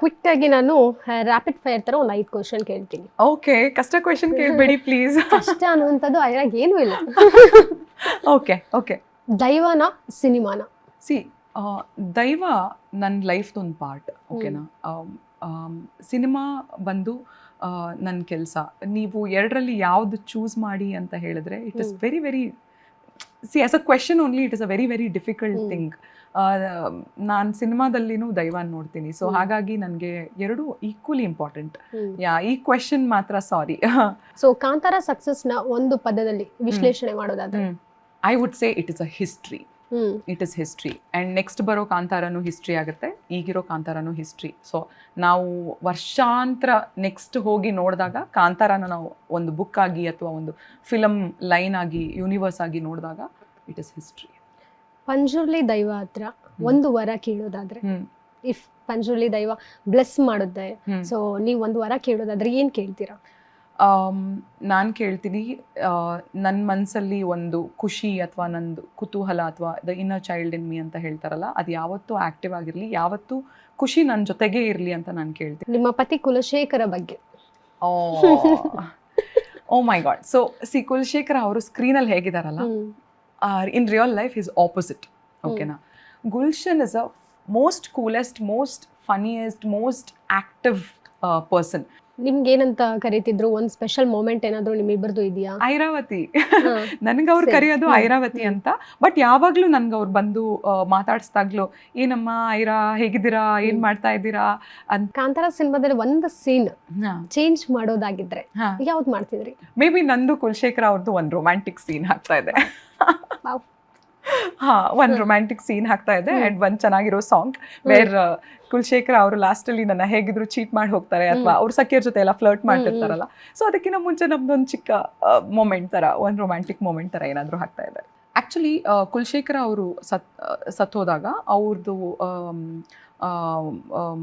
Quick ಆಗಿ ನಾನು rapid fire ತರ ಒಂದು 5 ಕ್ವಶನ್ ಕೇಳ್ತೀನಿ. ಓಕೆ, ಕಷ್ಟ ಕ್ವೆಶನ್ ಕೇಳಬೇಡಿ ಪ್ಲೀಸ್. ಕಷ್ಟ ಅನ್ನುವಂಥದ್ದು ಅದ್ರಾಗ ಏನೂ ಇಲ್ಲ. Okay okay. ದೈವನ ಸಿನಿಮಾನ? ಸಿ, ದೈವ ನನ್ನ ಲೈಫ್ದೊಂದು ಪಾರ್ಟ್, ಓಕೆನಾ. ಸಿನಿಮಾ ಬಂದು ನನ್ನ ಕೆಲಸ. ನೀವು ಎರಡರಲ್ಲಿ ಯಾವುದು ಚೂಸ್ ಮಾಡಿ ಅಂತ ಹೇಳಿದ್ರೆ it is very very, C as a question only it is a very very difficult thing. ನಾನು ಸಿನಿಮಾದಲ್ಲಿನೂ ದೈವನ ನೋಡ್ತೀನಿ, ಸೊ ಹಾಗಾಗಿ ನನಗೆ ಎರಡು ಈಕ್ವಲಿ ಇಂಪಾರ್ಟೆಂಟ್. ಈ ಕ್ವೆಶನ್ ಮಾತ್ರ ಸಾರಿ. ಸೊ ಕಾಂತಾರ ಸಕ್ಸಸ್ನ ಒಂದು ಪದದಲ್ಲಿ ವಿಶ್ಲೇಷಣೆ ಮಾಡೋದಾದ್ರೆ? I would say it is a history. It is history. And next ಬರೋ ಕಾಂತಾರನೂ ಹಿಸ್ಟ್ರಿ ಆಗುತ್ತೆ, ಈಗಿರೋ ಕಾಂತಾರನೂ ಹಿಸ್ಟ್ರಿ. ಸೊ ನಾವು ವರ್ಷಾಂತರ ನೆಕ್ಸ್ಟ್ ಹೋಗಿ ನೋಡಿದಾಗ ಕಾಂತಾರನ ನಾವು ಒಂದು ಬುಕ್ ಆಗಿ ಅಥವಾ ಒಂದು ಫಿಲಮ್ ಲೈನ್ ಆಗಿ ಯೂನಿವರ್ಸ್ ಆಗಿ ನೋಡಿದಾಗ ಇಟ್ ಇಸ್ ಹಿಸ್ಟ್ರಿ. ಪಂಜುರ್ಲಿ ದೈವ ಹತ್ರ ಒಂದು ವರ ಕೇಳೋದಾದ್ರೆ, ಇಫ್ ಪಂಜುರ್ಲಿ ದೈವ ಬ್ಲೆಸ್ ಮಾಡುತ್ತೆ, ಸೊ ನೀವು ಒಂದು ವರ ಕೇಳೋದಾದ್ರೆ ಏನ್ ಕೇಳ್ತೀರಾ? ನಾನು ಕೇಳ್ತೀನಿ, ನನ್ನ ಮನಸ್ಸಲ್ಲಿ ಒಂದು ಖುಷಿ ಅಥವಾ ನಂದು ಕುತೂಹಲ ಅಥವಾ the inner child in me ಅಂತ ಹೇಳ್ತಾರಲ್ಲ, ಅದು ಯಾವತ್ತೂ ಆಕ್ಟಿವ್ ಆಗಿರಲಿ, ಯಾವತ್ತೂ ಖುಷಿ ನನ್ನ ಜೊತೆಗೇ ಇರಲಿ ಅಂತ ನಾನು ಕೇಳ್ತೀನಿ. ನಿಮ್ಮ ಪತಿ ಕುಲಶೇಖರ ಬಗ್ಗೆ? Oh my god. So see, Kulashekhara ಅವರು ಸ್ಕ್ರೀನಲ್ಲಿ ಹೇಗಿದಾರಲ್ಲ, in real life is opposite, ಓಕೆನಾ. Gulshan is a most coolest, most funniest, most active person. ನಿಮ್ಗೆ ಏನಂತ ಕರೀತಿದ್ರು? ಒಂದು ಸ್ಪೆಷಲ್ ಮೂಮೆಂಟ್ ಏನಾದ್ರು ನಿಮ್ಮಿಬ್ಬರದು ಇದೆಯಾ? ಐರಾವತಿ. ನನ್ಗೆ ಅವ್ರು ಕರೆಯೋದು ಐರಾವತಿ ಅಂತ. ಬಟ್ ಯಾವಾಗ್ಲೂ ನನ್ಗೆ ಅವ್ರು ಬಂದು ಮಾತಾಡ್ಸ್ದಾಗ್ಲು, ಏನಮ್ಮ ಐರಾ ಹೇಗಿದ್ದೀರಾ, ಏನ್ ಮಾಡ್ತಾ ಇದ್ದೀರಾ ಅಂತ. ಕಾಂತಾರ ಸಿನಿಮಾದಲ್ಲಿ ಒಂದು ಸೀನ್ ಚೇಂಜ್ ಮಾಡೋದಾಗಿದ್ರೆ ಯಾವ್ದು ಮಾಡ್ತಿದ್ರಿ? ಮೇ ಬಿ ನಂದು ಕುಲಶೇಖರ ಅವ್ರದ್ದು ಒಂದು ರೊಮ್ಯಾಂಟಿಕ್ ಸೀನ್ ಆಗ್ತಾ ಇದೆ. ಒಂದು ರೊಮ್ಯಾಂಟಿಕ್ ಸೀನ್ ಆಗ್ತಾ ಇದೆ ಅಂಡ್ ಒಂದು ಚೆನ್ನಾಗಿರೋ ಸಾಂಗ್ ವೇರ್ ಕುಲಶೇಖರ ಅವರು ಲಾಸ್ಟಲ್ಲಿ ನನ್ನ ಹೇಗಿದ್ರು ಚೀಟ್ ಮಾಡಿ ಹೋಗ್ತಾರೆ ಅಥವಾ ಅವ್ರ ಸಖಿಯರ್ ಜೊತೆ ಎಲ್ಲ ಫ್ಲರ್ಟ್ ಮಾಡ್ತಿರ್ತಾರಲ್ಲ. ಸೊ ಅದಕ್ಕಿಂತ ಮುಂಚೆ ನಮ್ದೊಂದು ಚಿಕ್ಕ ಮೊಮೆಂಟ್ ತರ, ಒಂದು ರೊಮ್ಯಾಂಟಿಕ್ ಮೊಮೆಂಟ್ ತರ ಏನಾದರೂ ಆಗ್ತಾ ಇದೆ. ಆ್ಯಕ್ಚುಲಿ ಕುಲಶೇಖರ ಅವರು ಸತ್ತೋದಾಗ ಅವ್ರದ್ದು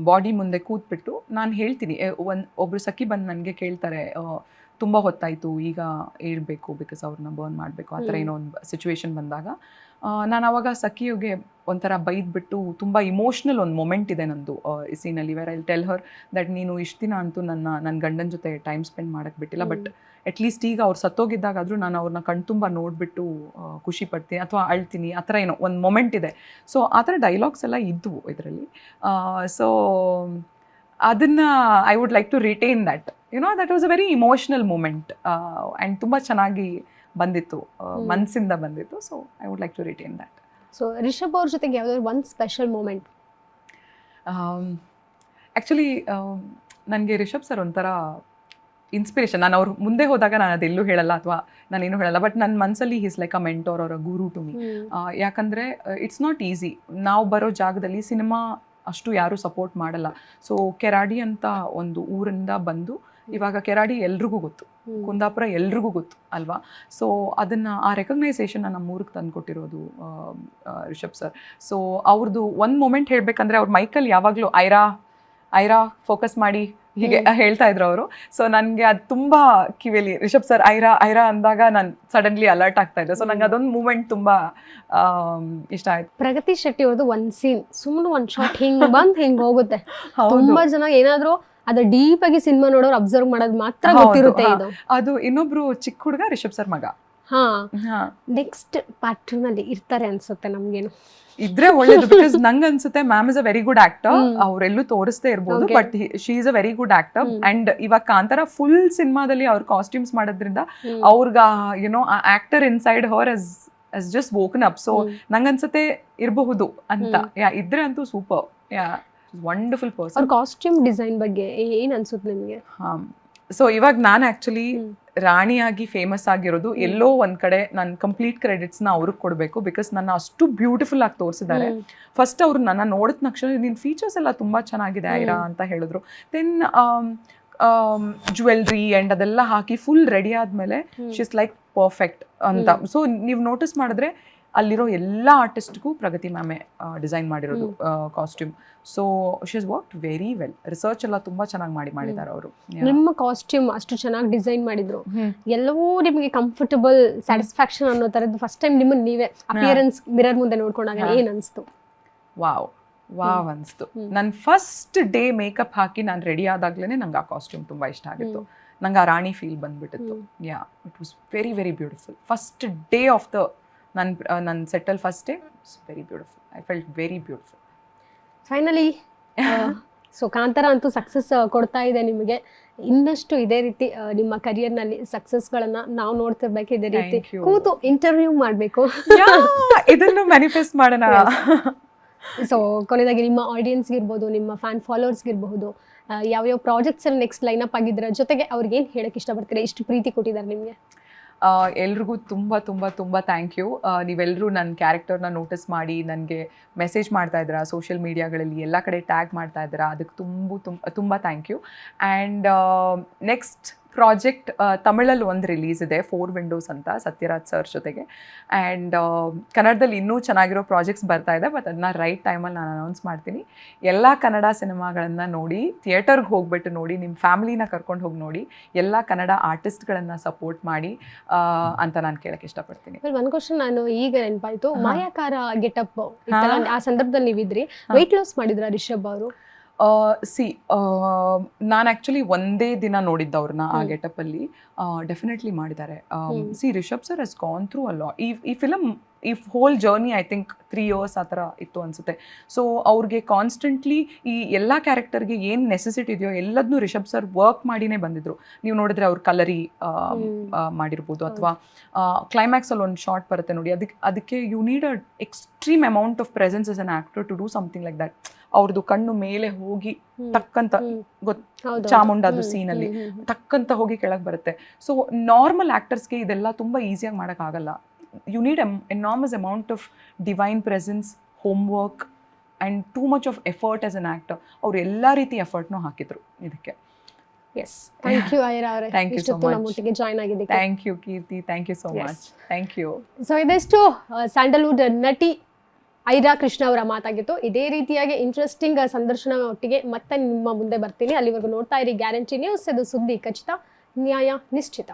ಬಾಡಿ ಮುಂದೆ ಕೂತ್ಬಿಟ್ಟು ನಾನು ಹೇಳ್ತೀನಿ, ಒಬ್ರು ಸಖಿ ಬಂದು ನನಗೆ ಕೇಳ್ತಾರೆ, ತುಂಬ ಹೊತ್ತಾಯಿತು, ಈಗ ಹೇಳ್ಬೇಕು ಬಿಕಾಸ್ ಅವ್ರನ್ನ ಬರ್ನ್ ಮಾಡಬೇಕು, ಆ ಥರ ಏನೋ ಒಂದು ಸಿಚುವೇಶನ್ ಬಂದಾಗ ನಾನು ಅವಾಗ ಸಖಿಯುಗೆ ಒಂಥರ ಬೈದ್ಬಿಟ್ಟು, ತುಂಬ ಇಮೋಷ್ನಲ್ ಒಂದು ಮೊಮೆಂಟ್ ಇದೆ ನಂದು ಈ ಸೀನಲ್ಲಿ, where I tell her that ನೀನು ಇಷ್ಟು ದಿನ ಅಂತೂ ನನ್ನ ಗಂಡನ ಜೊತೆ ಟೈಮ್ ಸ್ಪೆಂಡ್ ಮಾಡೋಕ್ಕೆ ಬಿಟ್ಟಿಲ್ಲ, ಬಟ್ ಅಟ್ಲೀಸ್ಟ್ ಈಗ ಅವ್ರು ಸತ್ತೋಗಿದ್ದಾಗಾದರೂ ನಾನು ಅವ್ರನ್ನ ಕಣ್ತುಂಬ ನೋಡಿಬಿಟ್ಟು ಖುಷಿ ಪಡ್ತೀನಿ ಅಥವಾ ಅಳ್ತೀನಿ, ಆ ಥರ ಏನೋ ಒಂದು ಮೊಮೆಂಟ್ ಇದೆ. ಸೊ ಆ ಥರ ಡೈಲಾಗ್ಸ್ ಎಲ್ಲ ಇದ್ದವು ಇದರಲ್ಲಿ. ಸೊ ಅದನ್ನು I would like to retain that, that was a very emotional moment and ತುಂಬ ಚೆನ್ನಾಗಿ ಬಂದಿತ್ತು, ಮನಸ್ಸಿಂದ ಬಂದಿತ್ತು. So I would like to retain that. So Rishab ಅವ್ರ ಜೊತೆಗೆ ಯಾವುದಾದ್ರು ಒಂದು ಸ್ಪೆಷಲ್ ಮೂಮೆಂಟ್? ಆ್ಯಕ್ಚುಲಿ ನನಗೆ ರಿಷಬ್ ಸರ್ ಒಂಥರ ಇನ್ಸ್ಪಿರೇಷನ್. ನಾನು ಅವ್ರ ಮುಂದೆ ಹೋದಾಗ ನಾನು ಅದೆಲ್ಲೂ ಹೇಳಲ್ಲ ಅಥವಾ ನಾನೇನು ಹೇಳಲ್ಲ, ಬಟ್ ನನ್ನ ಮನಸ್ಸಲ್ಲಿ ಈಸ್ ಲೈಕ್ ಅ ಮೆಂಟೋರ್ ಅವರ ಗುರು ಟು ಮೀ. ಯಾಕಂದರೆ ಇಟ್ಸ್ ನಾಟ್ ಈಸಿ. ನಾವು ಬರೋ ಜಾಗದಲ್ಲಿ ಸಿನಿಮಾ ಅಷ್ಟು ಯಾರೂ ಸಪೋರ್ಟ್ ಮಾಡಲ್ಲ. ಸೊ ಕೆರಾಡಿ ಅಂತ ಒಂದು ಊರಿಂದ ಬಂದು, ಇವಾಗ ಕೆರಾಡಿ ಎಲ್ರಿಗೂ ಗೊತ್ತು, ಕುಂದಾಪುರ ಎಲ್ರಿಗೂ ಗೊತ್ತು ಅಲ್ವಾ. ಸೊ ಅದನ್ನು, ಆ ರೆಕಗ್ನೈಸೇಷನ್ನ ನಮ್ಮ ಊರಿಗೆ ತಂದು ಕೊಟ್ಟಿರೋದು ರಿಷಬ್ ಸರ್. ಸೊ ಅವ್ರದ್ದು ಒಂದು ಮೊಮೆಂಟ್ ಹೇಳಬೇಕಂದ್ರೆ, ಅವ್ರ ಮೈಕಲ್ಲಿ ಯಾವಾಗಲೂ ಐರಾ ಫೋಕಸ್ ಮಾಡಿ ಹೀಗೆ ಹೇಳ್ತಾ ಇದ್ರು ಅವರು. ಸೊ ನನಗೆ ಅದು ತುಂಬ ಕಿವಿಯಲ್ಲಿ ರಿಷಬ್ ಸರ್ ಐರಾ ಅಂದಾಗ ನಾನು ಸಡನ್ಲಿ ಅಲರ್ಟ್ ಆಗ್ತಾ ಇದ್ದೆ. ಸೊ ನಂಗೆ ಅದೊಂದು ಮೂಮೆಂಟ್ ತುಂಬ ಇಷ್ಟ ಆಯ್ತು. ಪ್ರಗತಿ ಶೆಟ್ಟಿ ಅವ್ರದ್ದು ಒಂದು ಸೀನ್, ಸುಮ್ಮನೆ ಒಂದು ಶಾಟ್ ಹಿಂಗೆ ಬಂದು ಹಿಂಗೆ ಹೋಗುತ್ತೆ. ತುಂಬಾ ಜನ ಏನಾದರೂ ಅದು ಡೀಪ್ ಆಗಿ ಸಿನಿಮಾ ನೋಡೋರು ಅಬ್ಸರ್ವ್ ಮಾಡೋದು ಮಾತ್ರ ಗೊತ್ತಿರುತ್ತೆ. ಇದು ಅದು ಇನ್ನೊಬ್ರು ಚಿಕ್ಕ ಹುಡುಗ ರಿಷಬ್ ಸರ್ ಮಗ. ನೆಕ್ಸ್ಟ್ ಪಾರ್ಟ್ 2 ನಲ್ಲಿ ಇರ್ತಾರೆ ಅನ್ಸುತ್ತೆ ನಮ್ಗೇನು. ಇದ್ರೆ ಒಳ್ಳೇದು, ಬಿಕಾಸ್ ನಂಗೆ ಅನ್ಸುತ್ತೆ ma'am is a very good actor. ಅವರೆಲ್ಲೂ ತೋರಿಸ್ದೇ ಇರ್ಬೋದು, but she is a very good actor. And ಇವಾಗ ಕಾಂತಾರ ಫುಲ್ ಸಿನಿಮಾದಲ್ಲಿ ಅವ್ರ ಕಾಸ್ಟ್ಯೂಮ್ಸ್ ಮಾಡೋದ್ರಿಂದ ಅವ್ರಿಗ ಆ actor inside her has just woken up. So ನಂಗನ್ಸುತ್ತೆ ಇರಬಹುದು ಅಂತ. ಇದ್ರೆ ಅಂತೂ ಸೂಪರ್, ವಂಡರ್ಫುಲ್ ಪರ್ಸನ್. ಅವ್ರ ಕಾಸ್ಟ್ಯೂಮ್ ಡಿಸೈನ್ ಬಗ್ಗೆ ಏನ್ ಅನ್ಸುತ್ತೆ ನಿಮಗೆ? ಸೊ ಇವಾಗ ನಾನು ಆ್ಯಕ್ಚುಲಿ ರಾಣಿಯಾಗಿ ಫೇಮಸ್ ಆಗಿರೋದು ಎಲ್ಲೋ ಒಂದು ಕಡೆ ನಾನು ಕಂಪ್ಲೀಟ್ ಕ್ರೆಡಿಟ್ಸ್ನ ಅವ್ರಿಗೆ ಕೊಡಬೇಕು, ಬಿಕಾಸ್ ನನ್ನ ಅಷ್ಟು ಬ್ಯೂಟಿಫುಲ್ ಆಗಿ ತೋರಿಸಿದ್ದಾರೆ. ಫಸ್ಟ್ ಅವ್ರು ನನ್ನ ನೋಡಿದ ತಕ್ಷಣ ನಿನ್ನ ಫೀಚರ್ಸ್ ಎಲ್ಲ ತುಂಬ ಚೆನ್ನಾಗಿದೆ ಐರಾ ಅಂತ ಹೇಳಿದ್ರು. ದೆನ್ ಜ್ಯುವೆಲ್ರಿ ಆ್ಯಂಡ್ ಅದೆಲ್ಲ ಹಾಕಿ ಫುಲ್ ರೆಡಿ ಆದಮೇಲೆ ಶಿ ಇಸ್ ಲೈಕ್ ಪರ್ಫೆಕ್ಟ್ ಅಂತ. ಸೊ ನೀವು ನೋಟಿಸ್ ಮಾಡಿದ್ರೆ ಅಲ್ಲಿರೋ ಎಲ್ಲ ಆರ್ಟಿಸ್ಟ್ಗೂ ಪ್ರಗತಿ ಮ್ಯಾಮೇ ಡಿಸೈನ್ ಮಾಡಿರೋದು costume. So she has worked very well. Research ಎಲ್ಲ ತುಂಬಾ ಚೆನ್ನಾಗಿ ಮಾಡಿದ್ದಾರೆ ಅವರು. ನಿಮ್ಮ ಕಾಸ್ಟ್ಯೂಮ್ ಅಷ್ಟು ಚೆನ್ನಾಗಿ ಡಿಸೈನ್ ಮಾಡಿದ್ರು, ಎಲ್ಲವೂ ನಿಮಗೆ ಕಂಫರ್ಟಬಲ್, ಸ್ಯಾಟಿಸ್ಫ್ಯಾಕ್ಷನ್ ಅನ್ನೋ ತರದ್ದು ಫಸ್ಟ್ ಟೈಮ್ ನಿಮ್ಮನ್ನ ನೀವೇ ಅಪಿಯರೆನ್ಸ್ ಮಿರರ್ ಮುಂದೆ ನೋಡ್ಕೊಂಡಾಗ ಏನ್ ಅನ್ಸ್ತು? ವಾವ್ ವಾವ್ ಅನಿಸ್ತು. ನನ್ನ ಫಸ್ಟ್ ಡೇ ಮೇಕಪ್ ಹಾಕಿ ನಾನು ರೆಡಿ ಆದಾಗ್ಲೇ ನಂಗೆ ಆ ಕಾಸ್ಟ್ಯೂಮ್ ತುಂಬ ಇಷ್ಟ ಆಗಿತ್ತು. ನಂಗೆ ಆ ರಾಣಿ ಫೀಲ್ ಬಂದ್ಬಿಟ್ಟಿತ್ತು. Yeah, it was very very beautiful. First day of the ನನ್ನ ಸೆಟ್ಟಲ್ first day it's very beautiful. I felt very beautiful. Finally so Kantara ಅಂತೂ ಸಕ್ಸಸ್ ಕೊಡ್ತಾ ಇದೆ ನಿಮಗೆ. ಇನ್ನಷ್ಟು ಇದೇ ರೀತಿ ನಿಮ್ಮ ಕರಿಯರ್ನಲ್ಲಿ ಸಕ್ಸಸ್ಗಳನ್ನ ನಾವು ನೋಡ್ತಿರ್ಬೇಕು. ಇದೇ ರೀತಿ Thank you. ಕೂತು ಇಂಟರ್ವ್ಯೂ ಮಾಡಬೇಕು. ಇದನ್ನು ಮ್ಯಾನಿಫೆಸ್ಟ್ ಮಾಡೋಣ. ಸೊ ಕೊನೆಯದಾಗಿ ನಿಮ್ಮ ಆಡಿಯನ್ಸ್ಗೆ ಇರ್ಬೋದು, ನಿಮ್ಮ ಫ್ಯಾನ್ ಫಾಲೋವರ್ಸ್ಗೆ ಇರಬಹುದು, ಯಾವ್ಯಾವ ಪ್ರಾಜೆಕ್ಟ್ಸ್ ನೆಕ್ಸ್ಟ್ ಲೈನ್ ಅಪ್ ಆಗಿದ್ರ ಜೊತೆಗೆ ಅವ್ರಿಗೆ ಏನು ಹೇಳಕ್ಕೆ ಇಷ್ಟಪಡ್ತೀರಾ? ಇಷ್ಟು ಪ್ರೀತಿ ಕೊಟ್ಟಿದ್ದಾರೆ ನಿಮಗೆ. ಎಲ್ರಿಗೂ ತುಂಬ ತುಂಬ ತುಂಬ ಥ್ಯಾಂಕ್ ಯು. ನೀವೆಲ್ಲರೂ ನನ್ನ ಕ್ಯಾರೆಕ್ಟರ್ನ ನೋಟಿಸ್ ಮಾಡಿ ನನಗೆ ಮೆಸೇಜ್ ಮಾಡ್ತಾ ಇದ್ದೀರಾ, ಸೋಷಿಯಲ್ ಮೀಡಿಯಾಗಳಲ್ಲಿ ಎಲ್ಲ ಕಡೆ ಟ್ಯಾಗ್ ಮಾಡ್ತಾ ಇದ್ದೀರಾ. ಅದಕ್ಕೆ ತುಂಬ thank you. And next project ತಮಿಳಲ್ಲಿ ಒಂದು ರಿಲೀಸ್ ಇದೆ, 4 ವಿಂಡೋಸ್ ಅಂತ, ಸತ್ಯರಾಜ್ ಸರ್ ಜೊತೆಗೆ. ಆ್ಯಂಡ್ ಕನ್ನಡದಲ್ಲಿ ಇನ್ನೂ ಚೆನ್ನಾಗಿರೋ ಪ್ರಾಜೆಕ್ಟ್ಸ್ ಬರ್ತಾ ಇದೆ. ಬಟ್ ಅದನ್ನ ರೈಟ್ ಟೈಮಲ್ಲಿ ನಾನು ಅನೌನ್ಸ್ ಮಾಡ್ತೀನಿ. ಎಲ್ಲ ಕನ್ನಡ ಸಿನಿಮಾಗಳನ್ನು ನೋಡಿ, ಥಿಯೇಟರ್ಗೆ ಹೋಗ್ಬಿಟ್ಟು ನೋಡಿ, ನಿಮ್ಮ ಫ್ಯಾಮಿಲಿನ ಕರ್ಕೊಂಡು ಹೋಗಿ ನೋಡಿ, ಎಲ್ಲ ಕನ್ನಡ ಆರ್ಟಿಸ್ಟ್ಗಳನ್ನು ಸಪೋರ್ಟ್ ಮಾಡಿ ಅಂತ ನಾನು ಕೇಳಕ್ಕೆ ಇಷ್ಟಪಡ್ತೀನಿ. ಒಂದು ಕ್ವಶನ್ ನಾನು ಈಗ ನೆನಪಾಯ್ತು, ಮಾಯಾಕಾರ ಗೆಟಪ್ ಆ ಸಂದರ್ಭದಲ್ಲಿ ನೀವಿದ್ರಿ, ವೆಯ್ಟ್ ಲಾಸ್ ಮಾಡಿದ್ರ ರಿಷಬ್ ಅವರು? ನಾನು ಆ್ಯಕ್ಚುಲಿ ಒಂದೇ ದಿನ ನೋಡಿದ್ದವ್ರನ್ನ ಆ ಗೆಟಪ್ಪಲ್ಲಿ. ಡೆಫಿನೆಟ್ಲಿ ಮಾಡಿದ್ದಾರೆ. Rishab sir has gone through ಅಲ್ಲ ಈ ಫಿಲಮ್, ಈ whole journey I think 3 years ಆ ಥರ ಇತ್ತು ಅನಿಸುತ್ತೆ. ಸೊ ಅವ್ರಿಗೆ ಕಾನ್ಸ್ಟೆಂಟ್ಲಿ ಈ ಎಲ್ಲ ಕ್ಯಾರೆಕ್ಟರ್ಗೆ ಏನು ನೆಸೆಸಿಟಿ ಇದೆಯೋ ಎಲ್ಲದನ್ನೂ ರಿಷಬ್ ಸರ್ ವರ್ಕ್ ಮಾಡಿನೇ ಬಂದಿದ್ರು. ನೀವು ನೋಡಿದ್ರೆ ಅವ್ರ ಕಲರಿ ಮಾಡಿರ್ಬೋದು, ಅಥವಾ ಕ್ಲೈಮ್ಯಾಕ್ಸಲ್ಲಿ ಒಂದು ಶಾರ್ಟ್ ಬರುತ್ತೆ ನೋಡಿ, ಅದಕ್ಕೆ you need a extreme amount of presence as an actor to do something like that. ಅವ್ರದ್ದು ಕಣ್ಣು ಮೇಲೆ ಹೋಗಿ ಟಕ್ಕಂತ ಚಾಮುಂಡಾದು ಸೀನಲ್ಲಿ ಟಕ್ಕಂತ ಹೋಗಿ ಕೆಳಗೆ ಬರುತ್ತೆ. ಸೊ ನಾರ್ಮಲ್ ಆ್ಯಕ್ಟರ್ಸ್ಗೆ ಇದೆಲ್ಲ ತುಂಬ ಈಸಿಯಾಗಿ ಮಾಡೋಕ್ಕಾಗಲ್ಲ. you need an enormous amount of divine presence, homework and too much of effort as an actor. ಅವ್ರು ಎಲ್ಲ ರೀತಿ ಎಫರ್ಟ್ನೂ ಹಾಕಿದ್ರು ಇದಕ್ಕೆ. ಎಸ್, ಥ್ಯಾಂಕ್ ಯು ಐರಾ ಅವರೇ. Thank you so much. ನಮ್ಮೊಟ್ಟಿಗೆ ಜಾಯ್ನ್ ಆಗಿದ್ದಕ್ಕೆ thank you Keerthi, thank you so much. Thank you. So ಇದೆಷ್ಟು ಸ್ಯಾಂಡಲ್ವುಡ್ ನಟಿ ಐರಾ ಕೃಷ್ಣ ಅವರ ಮಾತಾಗಿತ್ತು. ಇದೇ ರೀತಿಯಾಗಿ ಇಂಟ್ರೆಸ್ಟಿಂಗ್ ಸಂದರ್ಶನ ಒಟ್ಟಿಗೆ ಮತ್ತೆ ನಿಮ್ಮ ಮುಂದೆ ಬರ್ತೀನಿ. ಅಲ್ಲಿವರೆಗೂ ನೋಡ್ತಾ ಇರಿ ಗ್ಯಾರಂಟಿ ನ್ಯೂಸ್. ಇದು ಸುದ್ದಿ ಖಚಿತ, ನ್ಯಾಯ ನಿಶ್ಚಿತ.